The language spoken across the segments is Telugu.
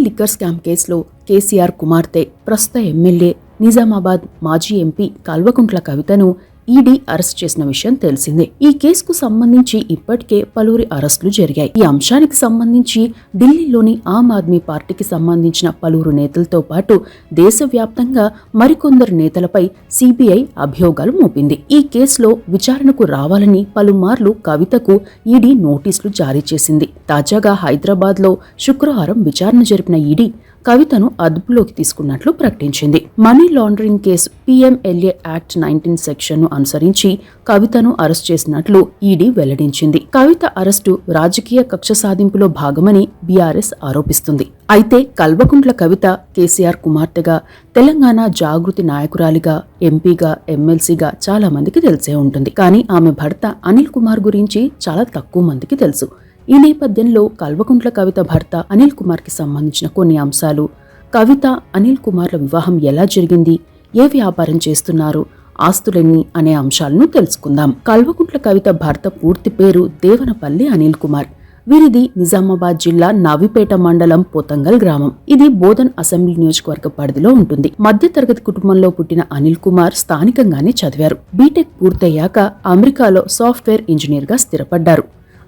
లిక్కర్ స్కామ్ కేసులో కేసీఆర్ కుమార్తె ప్రస్తుత ఎమ్మెల్యే నిజామాబాద్ మాజీ ఎంపీ కల్వకుంట్ల కవితను ఈడీ అరెస్ట్ చేసిన విషయం తెలిసిందే. ఈ కేసుకు సంబంధించి ఇప్పటికే పలువురి అరెస్టులు జరిగాయి. ఈ అంశానికి సంబంధించి ఢిల్లీలోని ఆమ్ ఆద్మీ పార్టీకి సంబంధించిన పలువురు నేతలతో పాటు దేశవ్యాప్తంగా మరికొందరు నేతలపై సిబిఐ అభియోగాలు మోపింది. ఈ కేసులో విచారణకు రావాలని పలుమార్లు కవితకు ఈడీ నోటీసులు జారీ చేసింది. తాజాగా హైదరాబాద్లో శుక్రవారం విచారణ జరిపిన ఈడీ కవితను అదుపులోకి తీసుకున్నట్లు ప్రకటించింది. Money laundering case PMLA act 19 సెక్షన్ను అనుసరించి కవితను అరెస్ట్ చేసినట్లు ఈడీ వెల్లడించింది. కవిత అరెస్టు రాజకీయ కక్ష సాధింపులో భాగమని బీఆర్ఎస్ ఆరోపిస్తుంది. అయితే కల్వకుంట్ల కవిత కేసీఆర్ కుమార్తెగా, తెలంగాణ జాగృతి నాయకురాలిగా, ఎంపీగా, ఎమ్మెల్సీగా చాలా మందికి తెలిసే ఉంటుంది. కానీ ఆమె భర్త అనిల్ కుమార్ గురించి చాలా తక్కువ మందికి తెలుసు. ఈ నేపథ్యంలో కల్వకుంట్ల కవిత భర్త అనిల్ కుమార్ కి సంబంధించిన కొన్ని అంశాలు, కవిత అనిల్ కుమార్ల వివాహం ఎలా జరిగింది, ఏ వ్యాపారం చేస్తున్నారు, ఆస్తులెన్ని అనే అంశాలను తెలుసుకుందాం. కల్వకుంట్ల కవిత భర్త పూర్తి పేరు దేవనపల్లి అనిల్ కుమార్. వీరిది నిజామాబాద్ జిల్లా నవిపేట మండలం పోతంగల్ గ్రామం. ఇది బోధన్ అసెంబ్లీ నియోజకవర్గ పరిధిలో ఉంటుంది. మధ్యతరగతి కుటుంబంలో పుట్టిన అనిల్ కుమార్ స్థానికంగానే చదివారు. బీటెక్ పూర్తయ్యాక అమెరికాలో సాఫ్ట్వేర్ ఇంజనీర్ గా స్థిరపడ్డారు.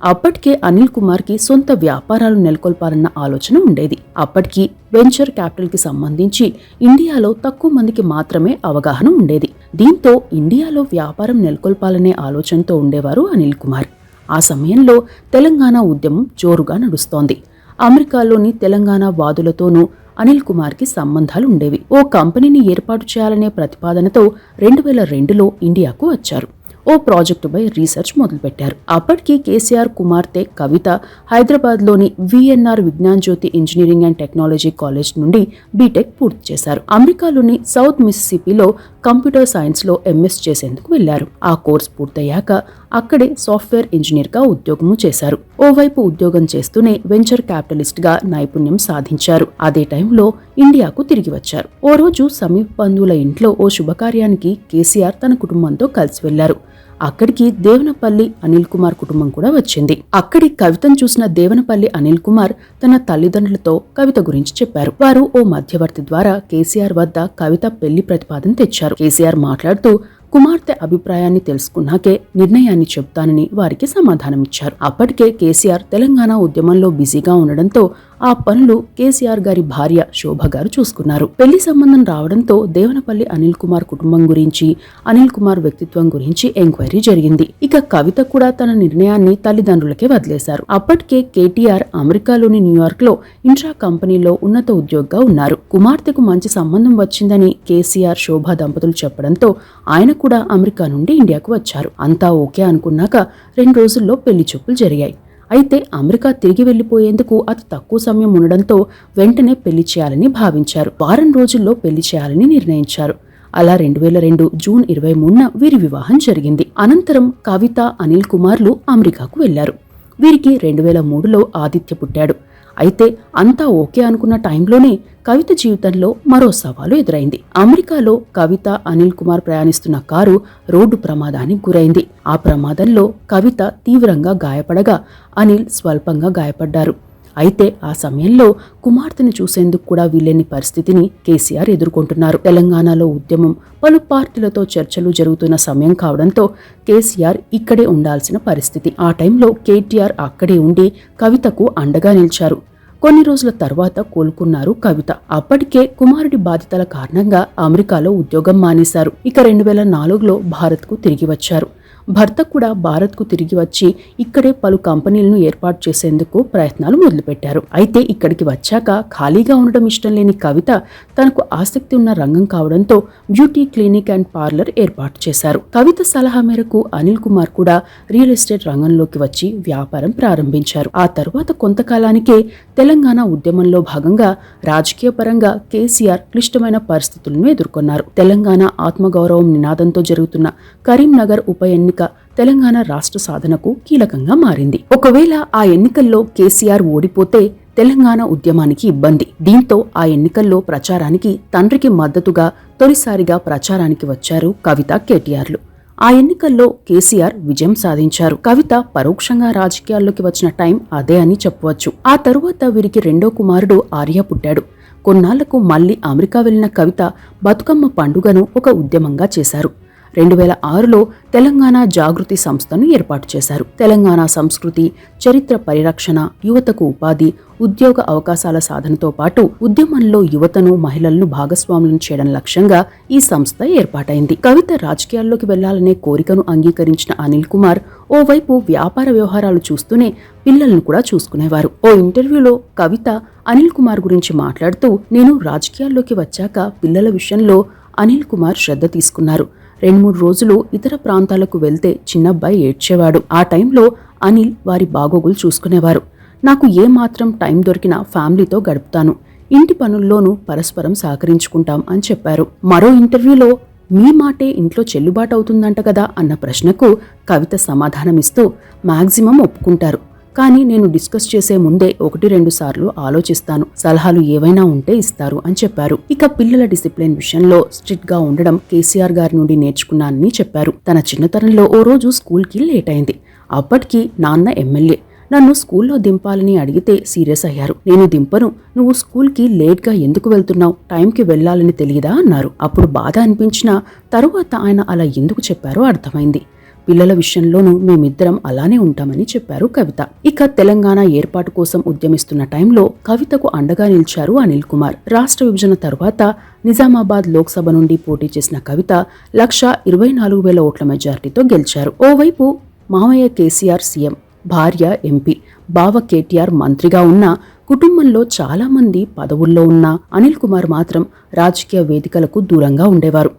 అప్పటికే అనిల్ కుమార్ కి సొంత వ్యాపారాలు నెలకొల్పాలన్న ఆలోచన ఉండేది. అప్పటికి వెంచర్ క్యాపిటల్ కి సంబంధించి ఇండియాలో తక్కువ మందికి మాత్రమే అవగాహన ఉండేది. దీంతో ఇండియాలో వ్యాపారం నెలకొల్పాలనే ఆలోచనతో ఉండేవారు అనిల్ కుమార్. ఆ సమయంలో తెలంగాణ ఉద్యమం జోరుగా నడుస్తోంది. అమెరికాలోని తెలంగాణ వాదులతోనూ అనిల్ కుమార్ కి సంబంధాలు ఉండేవి. ఓ కంపెనీని ఏర్పాటు చేయాలనే ప్రతిపాదనతో 2002లో ఇండియాకు వచ్చారు. ఓ ప్రాజెక్టుపై రీసెర్చ్ మొదలుపెట్టారు. అప్పటికి కేసీఆర్ కుమార్తె కవిత హైదరాబాద్లోని VNR Vignan Jyothi engineering and technology college నుండి బీటెక్ పూర్తి చేశారు. అమెరికాలోని సౌత్ మిసిసిపిలో కంప్యూటర్ సైన్స్లో MS చేసేందుకు వెళ్లారు. ఆ కోర్సు పూర్తయ్యాక అక్కడే సాఫ్ట్వేర్ ఇంజనీర్గా ఉద్యోగము చేశారు. ఓవైపు ఉద్యోగం చేస్తూనే వెంచర్ క్యాపిటలిస్ట్గా నైపుణ్యం సాధించారు. అదే టైంలో ఇండియాకు తిరిగి వచ్చారు. ఓ రోజు సమీప బంధువుల ఇంట్లో ఓ శుభకార్యానికి కేసీఆర్ తన కుటుంబంతో కలిసి వెళ్లారు. అక్కడికి దేవనపల్లి అనిల్ కుమార్ కుటుంబం కూడా వచ్చింది. అక్కడి కవితను చూసిన దేవనపల్లి అనిల్ కుమార్ తన తల్లిదండ్రులతో కవిత గురించి చెప్పారు. వారు ఓ మధ్యవర్తి ద్వారా కేసీఆర్ వద్ద కవిత పెళ్లి ప్రతిపాదన తెచ్చారు. కేసీఆర్ మాట్లాడుతూ కుమార్తె అభిప్రాయాన్ని తెలుసుకున్నాకే నిర్ణయాన్ని చెప్తానని వారికి సమాధానమిచ్చారు. అప్పటికే కేసీఆర్ తెలంగాణ ఉద్యమంలో బిజీగా ఉండడంతో ఆ పనులు కేసీఆర్ గారి భార్య శోభ గారు చూసుకున్నారు. పెళ్లి సంబంధం రావడంతో దేవనపల్లి అనిల్ కుమార్ కుటుంబం గురించి, అనిల్ కుమార్ వ్యక్తిత్వం గురించి ఎంక్వైరీ జరిగింది. ఇక కవిత కూడా తన నిర్ణయాన్ని తల్లిదండ్రులకే వదిలేశారు. అప్పటికే కేటీఆర్ అమెరికాలోని న్యూయార్క్ లో ఇంట్రా కంపెనీలో ఉన్నత ఉద్యోగిగా ఉన్నారు. కుమార్తెకు మంచి సంబంధం వచ్చిందని కేసీఆర్ శోభ దంపతులు చెప్పడంతో ఆయన కూడా అమెరికా నుండి ఇండియాకు వచ్చారు. అంతా ఓకే అనుకున్నాక 2 రోజుల్లో పెళ్లి చూపులు జరిగాయి. అయితే అమెరికా తిరిగి వెళ్లిపోయేందుకు అతి తక్కువ సమయం ఉండడంతో వెంటనే పెళ్లి చేయాలని భావించారు. వారం రోజుల్లో పెళ్లి చేయాలని నిర్ణయించారు. అలా 2002 జూన్ 23న వీరి వివాహం జరిగింది. అనంతరం కవిత అనిల్ కుమార్లు అమెరికాకు వెళ్లారు. వీరికి 2003లో ఆదిత్య పుట్టాడు. అయితే అంతా ఓకే అనుకున్న టైంలోనే కవిత జీవితంలో మరో సవాలు ఎదురైంది. అమెరికాలో కవిత అనిల్ కుమార్ ప్రయాణిస్తున్న కారు రోడ్డు ప్రమాదానికి గురైంది. ఆ ప్రమాదంలో కవిత తీవ్రంగా గాయపడగా అనిల్ స్వల్పంగా గాయపడ్డారు. అయితే ఆ సమయంలో కుమార్తెను చూసేందుకు కూడా వీలేని పరిస్థితిని కేసీఆర్ ఎదుర్కొంటున్నారు. తెలంగాణలో ఉద్యమం, పలు పార్టీలతో చర్చలు జరుగుతున్న సమయం కావడంతో కేసీఆర్ ఇక్కడే ఉండాల్సిన పరిస్థితి. ఆ టైంలో కేటీఆర్ అక్కడే ఉండి కవితకు అండగా నిలిచారు. కొన్ని రోజుల తర్వాత కోలుకున్నారు కవిత. అప్పటికే కుమారుడి బాధితుల కారణంగా అమెరికాలో ఉద్యోగం మానేశారు. ఇక 2004లో భారత్కు తిరిగి వచ్చారు. భర్త కూడా భారత్కు తిరిగి వచ్చి ఇక్కడే పలు కంపెనీలను ఏర్పాటు చేసేందుకు ప్రయత్నాలు మొదలుపెట్టారు. అయితే ఇక్కడికి వచ్చాక ఖాళీగా ఉండడం ఇష్టం లేని కవిత తనకు ఆసక్తి ఉన్న రంగం కావడంతో బ్యూటీ క్లినిక్ అండ్ పార్లర్ ఏర్పాటు చేశారు. కవిత సలహా మేరకు అనిల్ కుమార్ కూడా రియల్ ఎస్టేట్ రంగంలోకి వచ్చి వ్యాపారం ప్రారంభించారు. ఆ తర్వాత కొంతకాలానికే తెలంగాణ ఉద్యమంలో భాగంగా రాజకీయ పరంగా కేసీఆర్ క్లిష్టమైన పరిస్థితులను ఎదుర్కొన్నారు. తెలంగాణ ఆత్మగౌరవం నినాదంతో జరుగుతున్న కరీంనగర్ ఉప ఎన్నిక తెలంగాణ రాష్ట్ర సాధనకు కీలకంగా మారింది. ఒకవేళ ఆ ఎన్నికల్లో కేసీఆర్ ఓడిపోతే తెలంగాణ ఉద్యమానికి ఇబ్బంది. దీంతో ఆ ఎన్నికల్లో ప్రచారానికి తండ్రికి మద్దతుగా తొలిసారిగా ప్రచారానికి వచ్చారు కవిత, కేటీఆర్లు. ఆ ఎన్నికల్లో కేసీఆర్ విజయం సాధించారు. కవిత పరోక్షంగా రాజకీయాల్లోకి వచ్చిన టైం అదే అని చెప్పవచ్చు. ఆ తరువాత వీరికి రెండో కుమారుడు ఆర్య పుట్టాడు. కొన్నాళ్లకు మళ్లీ అమెరికా వెళ్లిన కవిత బతుకమ్మ పండుగను ఒక ఉద్యమంగా చేశారు. 2006లో తెలంగాణ జాగృతి సంస్థను ఏర్పాటు చేశారు. తెలంగాణ సంస్కృతి, చరిత్ర పరిరక్షణ, యువతకు ఉపాధి, ఉద్యోగ అవకాశాల సాధనతో పాటు ఉద్యమంలో యువతను, మహిళలను భాగస్వాములను చేయడం లక్ష్యంగా ఈ సంస్థ ఏర్పాటైంది. కవిత రాజకీయాల్లోకి వెళ్లాలనే కోరికను అంగీకరించిన అనిల్ కుమార్ ఓవైపు వ్యాపార వ్యవహారాలు చూస్తూనే పిల్లలను కూడా చూసుకునేవారు. ఓ ఇంటర్వ్యూలో కవిత అనిల్ కుమార్ గురించి మాట్లాడుతూ, నేను రాజకీయాల్లోకి వచ్చాక పిల్లల విషయంలో అనిల్ కుమార్ శ్రద్ధ తీసుకున్నారు. 2-3 రోజులు ఇతర ప్రాంతాలకు వెళ్తే చిన్నబ్బాయి ఏడ్చేవాడు. ఆ టైంలో అనిల్ వారి బాగోగులు చూసుకునేవారు. నాకు ఏమాత్రం టైం దొరికినా ఫ్యామిలీతో గడుపుతాను. ఇంటి పనుల్లోనూ పరస్పరం సహకరించుకుంటాం అని చెప్పారు. మరో ఇంటర్వ్యూలో మీ మాటే ఇంట్లో చెల్లుబాటు అవుతుందంట కదా అన్న ప్రశ్నకు కవిత సమాధానమిస్తూ, మాక్సిమం ఒప్పుకుంటారు, కానీ నేను డిస్కస్ చేసే ముందే 1-2 సార్లు ఆలోచిస్తాను. సలహాలు ఏవైనా ఉంటే ఇస్తారు అని చెప్పారు. ఇక పిల్లల డిసిప్లిన్ విషయంలో స్ట్రిక్ట్ గా ఉండడం కేసీఆర్ గారి నుండి నేర్చుకున్నానని చెప్పారు. తన చిన్నతనంలో ఓ రోజు స్కూల్కి లేట్ అయింది. అప్పటికి నాన్న ఎమ్మెల్యే. నన్ను స్కూల్లో దింపాలని అడిగితే సీరియస్ అయ్యారు. నేను దింపను, నువ్వు స్కూల్కి లేట్గా ఎందుకు వెళ్తున్నావు, టైంకి వెళ్లాలని తెలియదా అన్నారు. అప్పుడు బాధ అనిపించినా తరువాత ఆయన అలా ఎందుకు చెప్పారో అర్థమైంది. పిల్లల విషయంలోనూ మేమిద్దరం అలానే ఉంటామని చెప్పారు కవిత. ఇక తెలంగాణ ఏర్పాటు కోసం ఉద్యమిస్తున్న టైంలో కవితకు అండగా నిలిచారు అనిల్ కుమార్. రాష్ట్ర విభజన తరువాత నిజామాబాద్ లోక్సభ నుండి పోటీ చేసిన కవిత 1,24,000 ఓట్ల మెజార్టీతో గెలిచారు. ఓవైపు మామయ్య కేసీఆర్ సీఎం, భార్య ఎంపీ, బావ కేటీఆర్ మంత్రిగా ఉన్న కుటుంబంలో చాలా మంది పదవుల్లో ఉన్న అనిల్ కుమార్ మాత్రం రాజకీయ వేదికలకు దూరంగా ఉండేవారు.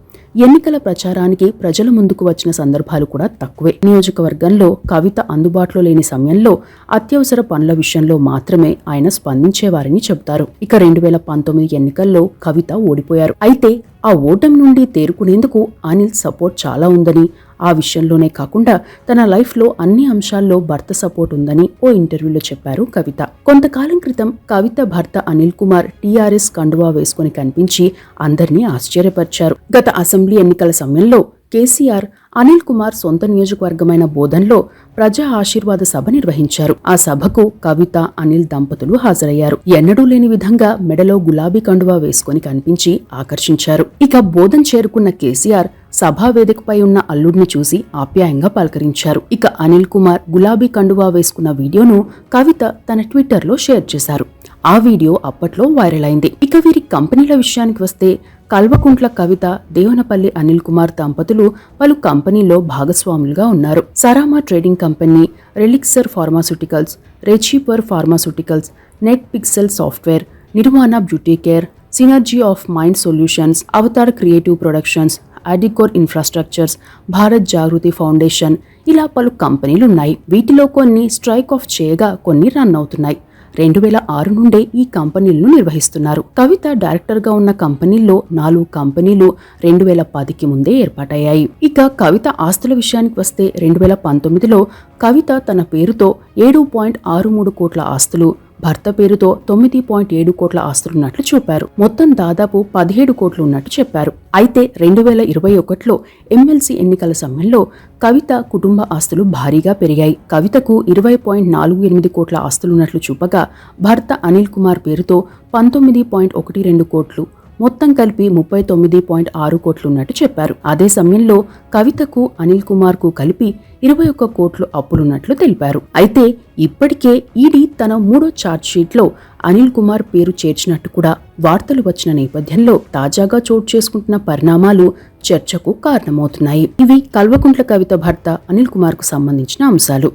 ఎన్నికల ప్రచారానికి ప్రజల ముందుకు వచ్చిన సందర్భాలు కూడా తక్కువే. నియోజకవర్గంలో కవిత అందుబాటులో లేని సమయంలో అత్యవసర పనుల విషయంలో మాత్రమే ఆయన స్పందించేవారని చెబుతారు. ఇక 2019 ఎన్నికల్లో కవిత ఓడిపోయారు. అయితే ఆ ఓటమి నుండి తేరుకునేందుకు అనిల్ సపోర్ట్ చాలా ఉందని, ఆ విషయంలోనే కాకుండా తన లైఫ్లో అన్ని అంశాల్లో భర్త సపోర్ట్ ఉందని ఓ ఇంటర్వ్యూలో చెప్పారు కవిత. కొంతకాలం క్రితం కవిత భర్త అనిల్ కుమార్ టీఆర్ఎస్ కండువా వేసుకుని కనిపించి అందరినీ ఆశ్చర్యపరిచారు. గత అసెంబ్లీ ఎన్నికల సమయంలో కేసీఆర్ అనిల్ కుమార్ సొంత నియోజకవర్గమైన బోధన్లో ప్రజా ఆశీర్వాద సభ నిర్వహించారు. ఆ సభకు కవిత, అనిల్ దంపతులు హాజరయ్యారు. ఎన్నడూ లేని విధంగా మెడలో గులాబీ కండువా వేసుకుని కనిపించి ఆకర్షించారు. ఇక బోధన్ చేరుకున్న కేసీఆర్ సభా వేదికపై ఉన్న అల్లుడిని చూసి ఆప్యాయంగా పలకరించారు. ఇక అనిల్ కుమార్ గులాబీ కండువా వేసుకున్న వీడియోను కవిత తన ట్విట్టర్లో షేర్ చేశారు. ఆ వీడియో అప్పట్లో వైరల్ అయింది. ఇక వీరి కంపెనీల విషయానికి వస్తే కల్వకుంట్ల కవిత, దేవనపల్లి అనిల్ కుమార్ దంపతులు పలు కంపెనీల్లో భాగస్వాములుగా ఉన్నారు. Sarama Trading Company, Relixir Pharmaceuticals, రెచీపర్ Pharmaceuticals, Net Pixel Software, Nirvana Beauty Care, Synergy of Mind Solutions, Avatar Creative Productions, అడికోర్ ఇన్ఫ్రాస్ట్రక్చర్స్, భారత్ జాగృతి ఫౌండేషన్, ఇలా పలు కంపెనీలున్నాయి. వీటిలో కొన్ని స్ట్రైక్ ఆఫ్ చేయగా కొన్ని రన్ అవుతున్నాయి. 2006 నుండే ఈ కంపెనీలను నిర్వహిస్తున్నారు. కవిత డైరెక్టర్గా ఉన్న కంపెనీల్లో 4 కంపెనీలు 2010కి ముందే ఏర్పాటయ్యాయి. ఇక కవిత ఆస్తుల విషయానికి వస్తే 2019లో కవిత తన పేరుతో 7.63 కోట్ల ఆస్తులు, భర్త పేరుతో 9.7 కోట్ల ఆస్తులున్నట్లు చూపారు. మొత్తం దాదాపు 17 కోట్లు ఉన్నట్టు చెప్పారు. అయితే 2021లో ఎమ్మెల్సీ ఎన్నికల సమయంలో కవిత కుటుంబ ఆస్తులు భారీగా పెరిగాయి. కవితకు 20.48 కోట్ల ఆస్తులున్నట్లు చూపగా భర్త అనిల్ కుమార్ పేరుతో 19.12 కోట్లు, మొత్తం కలిపి 39.6 కోట్లున్నట్టు చెప్పారు. అదే సమయంలో కవితకు, అనిల్ కుమార్ కు కలిపి 21 కోట్లు అప్పులున్నట్లు తెలిపారు. అయితే ఇప్పటికే ఈడీ తన 3వ ఛార్జ్ షీట్లో అనిల్ కుమార్ పేరు చేర్చినట్టు కూడా వార్తలు వచ్చిన నేపథ్యంలో తాజాగా చోటు చేసుకుంటున్న పరిణామాలు చర్చకు కారణమవుతున్నాయి. ఇవి కల్వకుంట్ల కవిత భర్త అనిల్ కుమార్ కు సంబంధించిన అంశాలు.